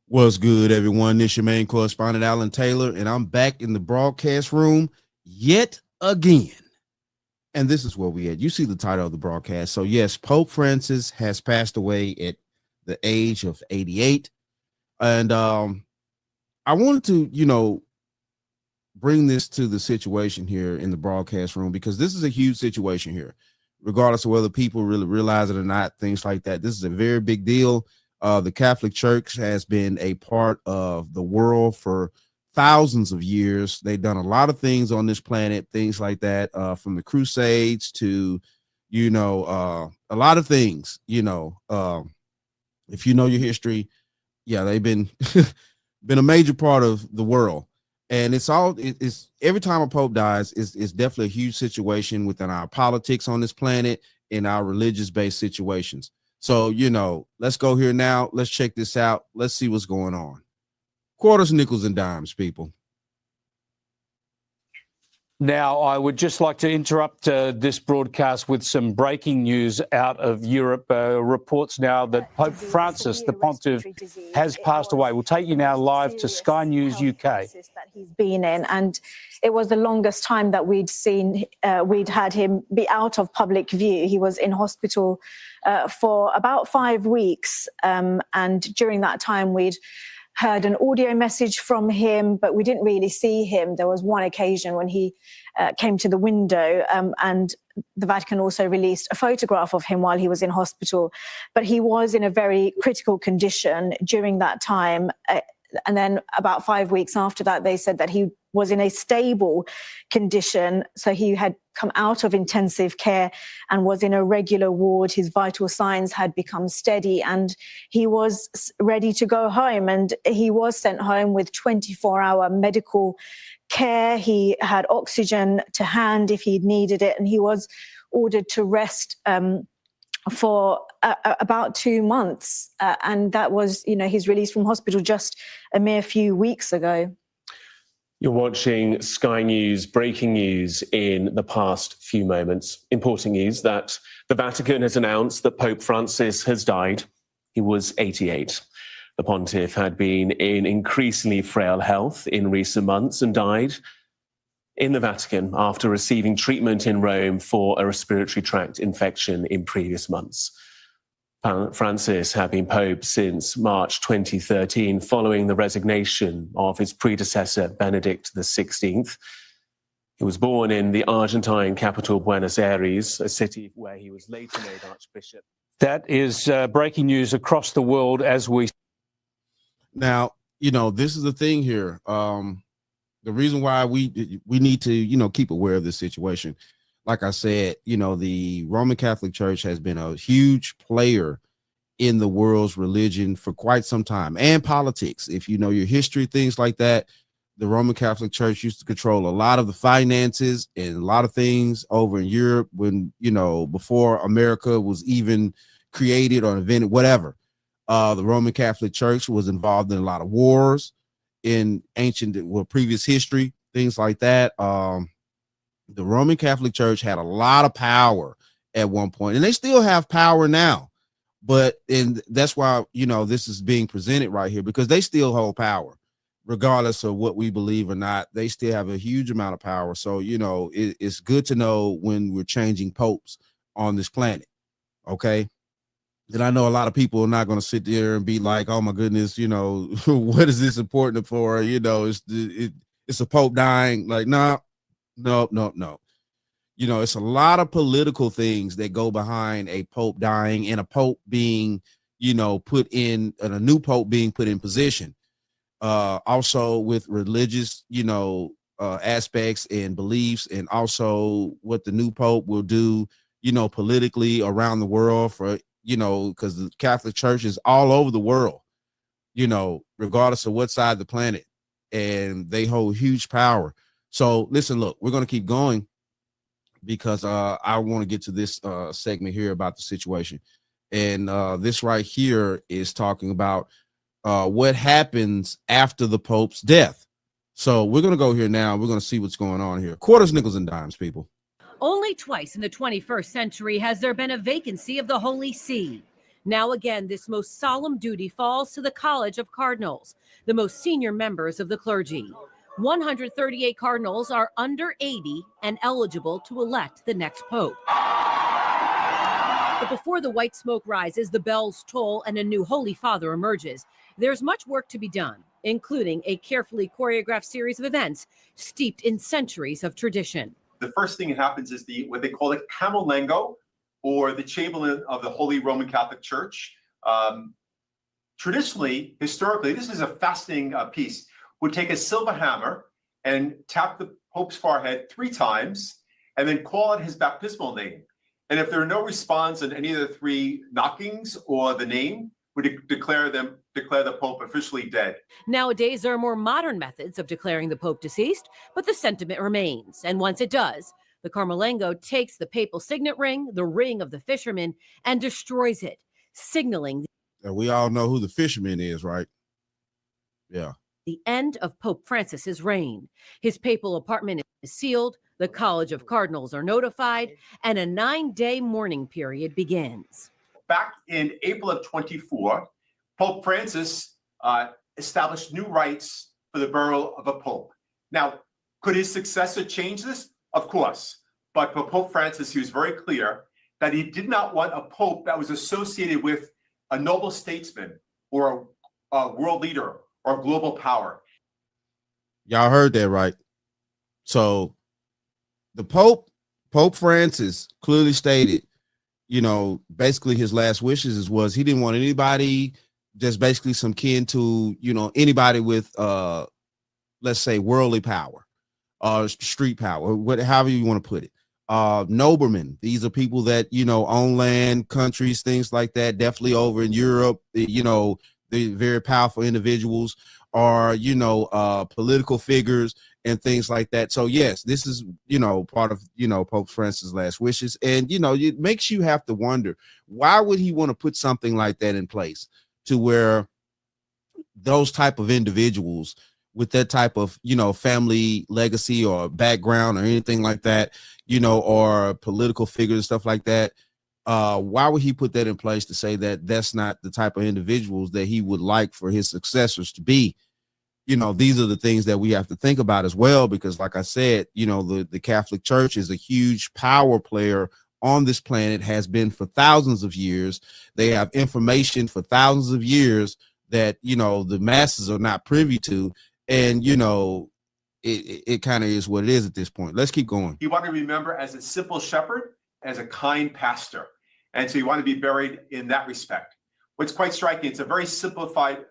What's good, everyone? This your main correspondent, Alan Taylor, and I'm back in the broadcast room yet again. And this is where we at. You see the title of the broadcast. So, yes, Pope Francis has passed away at the age of 88. And I wanted to, bring this to the situation here in the broadcast room because this is a huge situation here, regardless of whether people really realize it or not, things like that. This is a very big deal. The Catholic Church has been a part of the world for thousands of years. They've done a lot of things on this planet, things like that, from the Crusades to, a lot of things. If you know your history, yeah, they've been been a major part of the world. And it's every time a pope dies, it's definitely a huge situation within our politics on this planet, in our religious based situations. So, let's go here now. Let's check this out. Let's see what's going on. Quarters, nickels, and dimes, people. Now, I would just like to interrupt this broadcast with some breaking news out of Europe. Reports now that Pope Francis, the Pontiff, has passed away. We'll take you now live to Sky News UK. That he's been in, and it was the longest time that we'd had him be out of public view. He was in hospital for about 5 weeks, and during that time we'd heard an audio message from him, but we didn't really see him. There was one occasion when he came to the window, and the Vatican also released a photograph of him while he was in hospital. But he was in a very critical condition during that time. And then about 5 weeks after that, they said that he was in a stable condition. So he had come out of intensive care and was in a regular ward. His vital signs had become steady and he was ready to go home. And he was sent home with 24-hour medical care. He had oxygen to hand if he needed it. And he was ordered to rest for about 2 months. And that was, his release from hospital just a mere few weeks ago. You're watching Sky News, breaking news in the past few moments. Important news that the Vatican has announced that Pope Francis has died. He was 88. The Pontiff had been in increasingly frail health in recent months and died in the Vatican after receiving treatment in Rome for a respiratory tract infection in previous months. Francis had been Pope since March 2013, following the resignation of his predecessor, Benedict XVI. He was born in the Argentine capital, Buenos Aires, a city where he was later made Archbishop. That is breaking news across the world as we... Now, this is the thing here. The reason why we need to, keep aware of this situation. Like I said, the Roman Catholic Church has been a huge player in the world's religion for quite some time, and politics. If you know your history, things like that, the Roman Catholic Church used to control a lot of the finances and a lot of things over in Europe when, before America was even created or invented, whatever. The Roman Catholic Church was involved in a lot of wars in previous history, things like that. The Roman Catholic Church had a lot of power at one point, and they still have power now. And that's why, this is being presented right here, because they still hold power, regardless of what we believe or not. They still have a huge amount of power. So, it's good to know when we're changing popes on this planet. Okay. And I know a lot of people are not going to sit there and be like, oh my goodness, what is this important for? It's a pope dying. Like, no. It's a lot of political things that go behind a pope dying and a pope being, put in, and a new pope being put in position. Also with religious, aspects and beliefs, and also what the new pope will do, politically around the world for, because the Catholic Church is all over the world, regardless of what side of the planet, and they hold huge power. So listen, look, we're going to keep going because I want to get to this segment here about the situation. And this right here is talking about what happens after the Pope's death. So we're going to go here now. We're going to see what's going on here. Quarters, nickels, and dimes, people. Only twice in the 21st century has there been a vacancy of the Holy See. Now again, this most solemn duty falls to the College of Cardinals, the most senior members of the clergy. 138 cardinals are under 80 and eligible to elect the next pope. But before the white smoke rises, the bells toll, and a new Holy Father emerges, there's much work to be done, including a carefully choreographed series of events steeped in centuries of tradition. The first thing that happens is what they call it Camerlengo, or the Chamberlain of the Holy Roman Catholic Church. Traditionally, historically, this is a fascinating piece, would take a silver hammer and tap the Pope's forehead 3 times and then call out his baptismal name. And if there are no response on any of the 3 knockings or the name, would declare the Pope officially dead. Nowadays, there are more modern methods of declaring the Pope deceased, but the sentiment remains. And once it does, the Camerlengo takes the papal signet ring, the ring of the fisherman, and destroys it, signaling And we all know who the fisherman is, right? Yeah. the end of Pope Francis's reign. His papal apartment is sealed, the College of Cardinals are notified, and a 9-day mourning period begins. Back in April of 24, Pope Francis established new rites for the burial of a pope. Now, could his successor change this? Of course. But for Pope Francis, he was very clear that he did not want a pope that was associated with a noble statesman or a world leader or global power. Y'all heard that, right? So the Pope Francis clearly stated, basically his last wishes was he didn't want anybody, just basically some kin to, anybody with, let's say, worldly power, street power, however you want to put it. Noblemen, these are people that, own land, countries, things like that, definitely over in Europe, the very powerful individuals are, political figures and things like that. So yes, this is, part of, Pope Francis' last wishes. And, it makes you have to wonder, why would he want to put something like that in place to where those type of individuals with that type of, family legacy or background or anything like that, or political figures and stuff like that. Why would he put that in place to say that that's not the type of individuals that he would like for his successors to be? These are the things that we have to think about as well, because like I said, the Catholic Church is a huge power player on this planet, has been for thousands of years. They have information for thousands of years that, the masses are not privy to. And, it kind of is what it is at this point. Let's keep going. He wanted to remember as a simple shepherd, as a kind pastor. And so he wanted to be buried in that respect. What's quite striking, it's a very simplified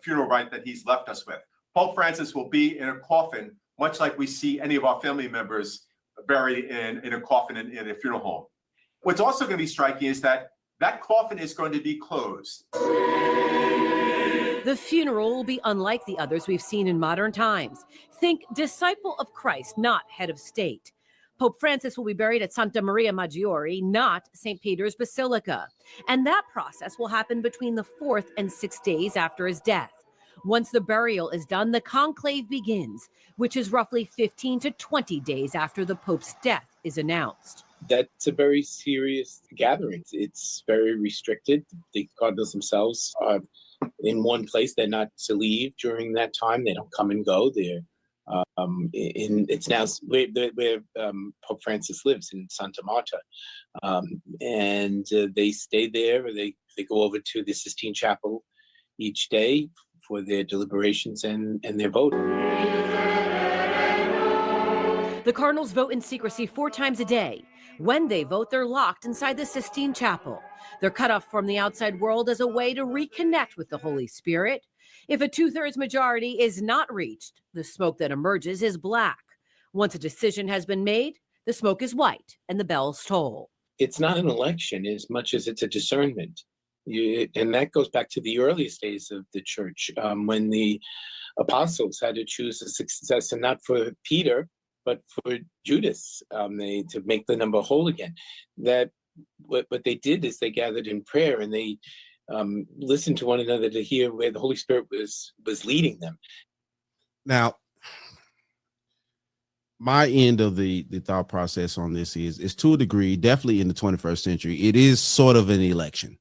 funeral rite that he's left us with. Pope Francis will be in a coffin, much like we see any of our family members buried in a coffin in a funeral home. What's also going to be striking is that coffin is going to be closed. The funeral will be unlike the others we've seen in modern times. Think disciple of Christ, not head of state. Pope Francis will be buried at Santa Maria Maggiore, not St. Peter's Basilica. And that process will happen between the 4th and 6th days after his death. Once the burial is done, the conclave begins, which is roughly 15 to 20 days after the Pope's death is announced. That's a very serious gathering. It's very restricted. The cardinals themselves are in one place. They're not to leave during that time. They don't come and go. They're it's now where Pope Francis lives, in Santa Marta, and they stay there. They go over to the Sistine Chapel each day for their deliberations and their vote. The cardinals vote in secrecy 4 times a day. When they vote, they're locked inside the Sistine Chapel. They're cut off from the outside world as a way to reconnect with the Holy Spirit. If a 2/3 majority is not reached, the smoke that emerges is black. Once a decision has been made, the smoke is white and the bells toll. It's not an election as much as it's a discernment. And that goes back to the earliest days of the church, when the apostles had to choose a successor, not for Peter, but for Judas, to make the number whole again. That what they did is they gathered in prayer and they listened to one another to hear where the Holy Spirit was leading them. Now, my end of the thought process on this is to a degree, definitely in the 21st century, it is sort of an election.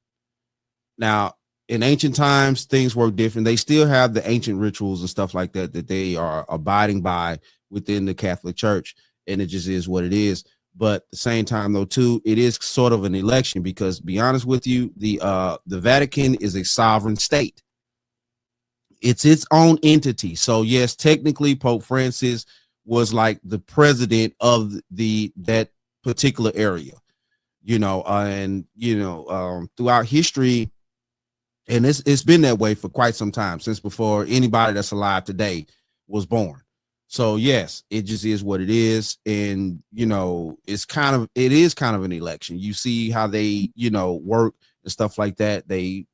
Now, in ancient times, things work different. They still have the ancient rituals and stuff like that that they are abiding by within the Catholic Church, and it just is what it is. But at the same time, though, too, it is sort of an election because, to be honest with you, the Vatican is a sovereign state. It's its own entity. So yes, technically, Pope Francis was like the president of that particular area, and throughout history, and it's been that way for quite some time, since before anybody that's alive today was born. So yes, it just is what it is. And, it is kind of an election. You see how they, work and stuff like that. The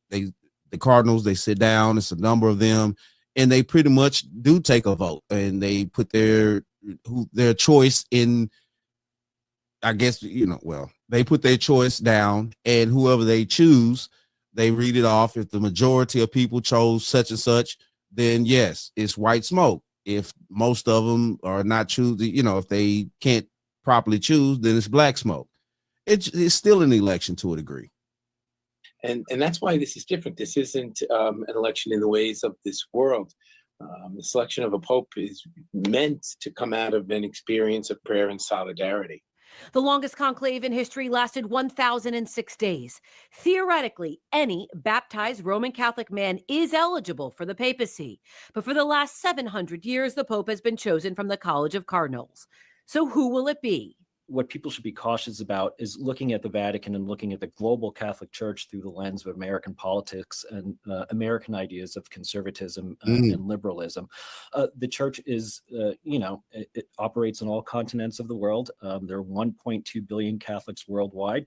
Cardinals, they sit down, it's a number of them, and they pretty much do take a vote, and they put their choice in, I guess, they put their choice down, and whoever they choose, they read it off. If the majority of people chose such and such, then yes, it's white smoke. If most of them are not choosing, if they can't properly choose, then it's black smoke. It's still an election to a degree. And that's why this is different. This isn't an election in the ways of this world. The selection of a pope is meant to come out of an experience of prayer and solidarity. The longest conclave in history lasted 1,006 days. Theoretically, any baptized Roman Catholic man is eligible for the papacy. But for the last 700 years, the Pope has been chosen from the College of Cardinals. So who will it be? What people should be cautious about is looking at the Vatican and looking at the global Catholic Church through the lens of American politics and American ideas of conservatism and liberalism. The church is, it operates on all continents of the world. There are 1.2 billion Catholics worldwide.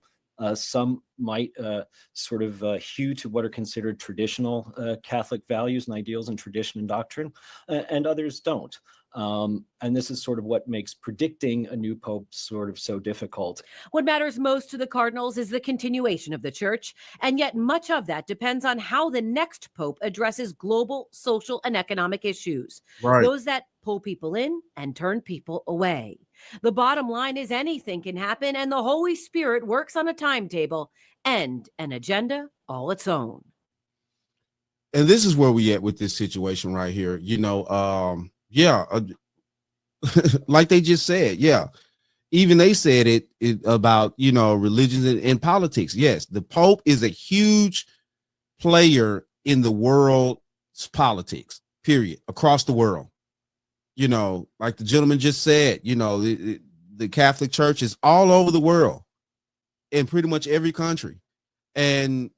Some might hew to what are considered traditional Catholic values and ideals and tradition and doctrine, and others don't. And this is sort of what makes predicting a new pope sort of so difficult. What matters most to the cardinals is the continuation of the church, and yet much of that depends on how the next pope addresses global social and economic issues, Right. those that pull people in and turn people away. The bottom line is anything can happen, and the Holy Spirit works on a timetable and an agenda all its own. And this is where we at with this situation right here. Like they just said, even they said it about, religions and politics. Yes, the Pope is a huge player in the world's politics, period, across the world. Like the gentleman just said, the Catholic Church is all over the world in pretty much every country. And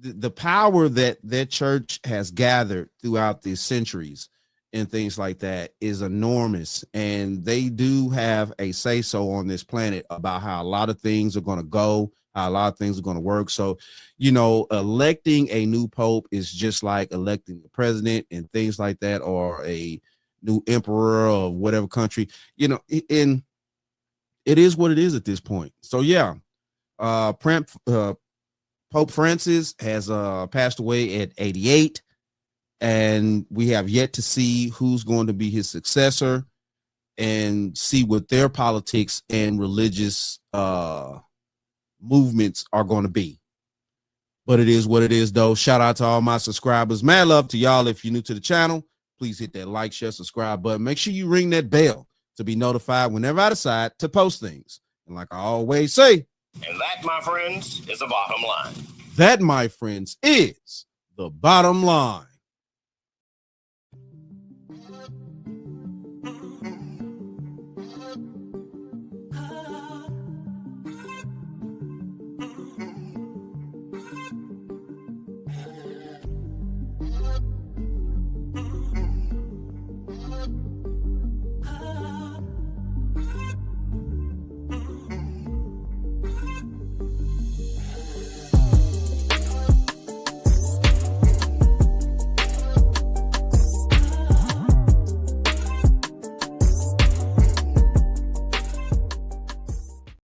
the power that church has gathered throughout the centuries and things like that is enormous. And they do have a say-so on this planet about how a lot of things are going to go, how a lot of things are going to work. So, electing a new pope is just like electing the president and things like that, or a new emperor of whatever country, and it is what it is at this point. So, Pope Francis has passed away at 88, and we have yet to see who's going to be his successor and see what their politics and religious movements are going to be. But it is what it is, though. Shout out to all my subscribers. Mad love to y'all. If you're new to the channel, please hit that like, share, subscribe button. Make sure you ring that bell to be notified whenever I decide to post things. And like I always say, and that, my friends, is the bottom line. That, my friends, is the bottom line.